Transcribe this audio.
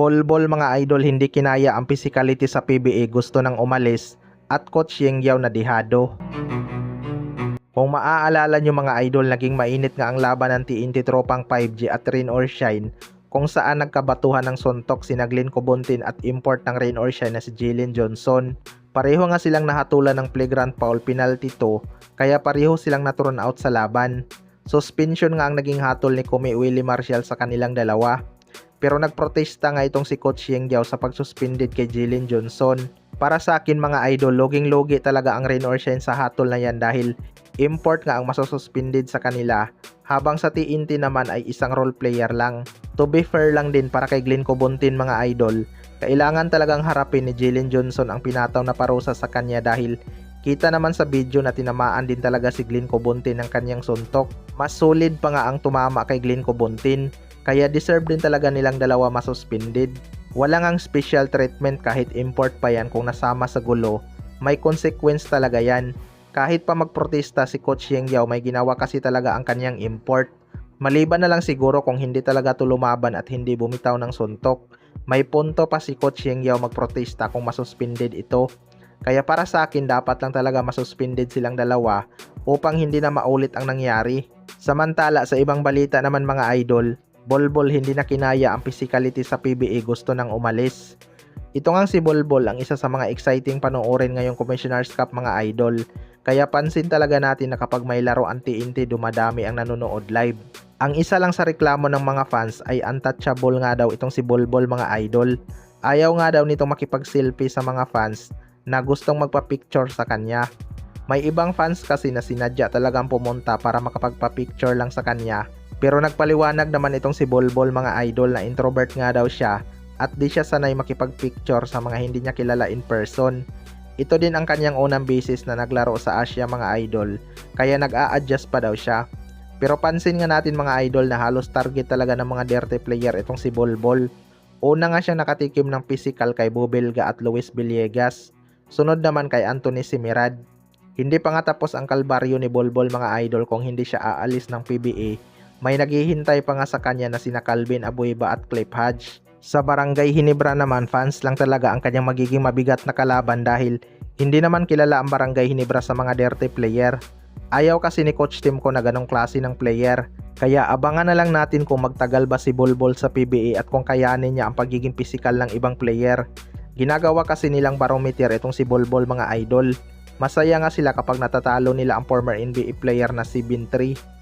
Bolbol mga idol, hindi kinaya ang physicality sa PBA, gusto nang umalis at Coach Yeng Yao na dihado. Kung maaalala nyo mga idol, naging mainit nga ang laban ng TNT Tropang 5G at Rain or Shine, kung saan nagkabatuhan ng suntok si Glenn Cobontin at import ng Rain or Shine na si Jalen Johnson. Pareho nga silang nahatulan ng flagrant foul, penalty 2, kaya pareho silang na-turn out sa laban. Suspension nga ang naging hatol ni Kumi Willie Marshall sa kanilang dalawa. Pero nagprotesta nga itong si Coach Yeng Yao sa pagsuspended kay Jalen Johnson. Para sa akin mga idol, loging-logi talaga ang Rain or Shine sa hatol na yan dahil import nga ang masususpended sa kanila, habang sa TNT naman ay isang role player lang. To be fair lang din para kay Glenn Cobontin mga idol, kailangan talagang harapin ni Jalen Johnson ang pinataw na parusa sa kanya dahil kita naman sa video na tinamaan din talaga si Glenn Cobontin ng kanyang suntok. Mas solid pa nga ang tumama kay Glenn Cobontin, kaya deserve din talaga nilang dalawa masuspended. Walang ang special treatment kahit import pa yan, kung nasama sa gulo, may consequence talaga yan. Kahit pa magprotesta si Coach Yeng Yao, may ginawa kasi talaga ang kanyang import. Maliban na lang siguro kung hindi talaga to lumaban at hindi bumitaw ng suntok. May punto pa si Coach Yeng Yao magprotesta kung masuspended ito. Kaya para sa akin, dapat lang talaga masuspended silang dalawa upang hindi na maulit ang nangyari. Samantala sa ibang balita naman mga idol, Bolbol hindi na kinaya ang physicality sa PBA, gusto nang umalis. Ito nga si Bolbol ang isa sa mga exciting panoorin ngayong Commissioner's Cup mga idol. Kaya pansin talaga natin na kapag may laro ang TNT, dumadami ang nanonood live. Ang isa lang sa reklamo ng mga fans ay untouchable nga daw itong si Bolbol mga idol. Ayaw nga daw nitong makipag-selfie sa mga fans na gustong magpa-picture sa kanya. May ibang fans kasi na sinadya talagang pumunta para makapagpa-picture lang sa kanya. Pero nagpaliwanag naman itong si Bolbol mga idol na introvert nga daw siya at di siya sanay makipag-picture sa mga hindi niya kilala in person. Ito din ang kanyang unang beses na naglaro sa Asia mga idol, kaya nag-a-adjust pa daw siya. Pero pansin nga natin mga idol na halos target talaga ng mga dirty player itong si Bolbol. Una nga siyang nakatikim ng physical kay Bubelga at Luis Villegas. Sunod naman kay Anthony Simirad. Hindi pa nga tapos ang kalbaryo ni Bolbol mga idol kung hindi siya aalis ng PBA. May naghihintay pa nga sa kanya na sina Calvin Abueva at Cliff Hodge. Sa Barangay Hinebra naman, fans lang talaga ang kanyang magiging mabigat na kalaban dahil hindi naman kilala ang Barangay Hinebra sa mga dirty player. Ayaw kasi ni Coach Tim ko na ganong klase ng player. Kaya abangan na lang natin kung magtagal ba si Bolbol sa PBA at kung kayanin niya ang pagiging physical ng ibang player. Ginagawa kasi nilang barometer itong si Bolbol mga idol. Masaya nga sila kapag natatalo nila ang former NBA player na si Bin 3.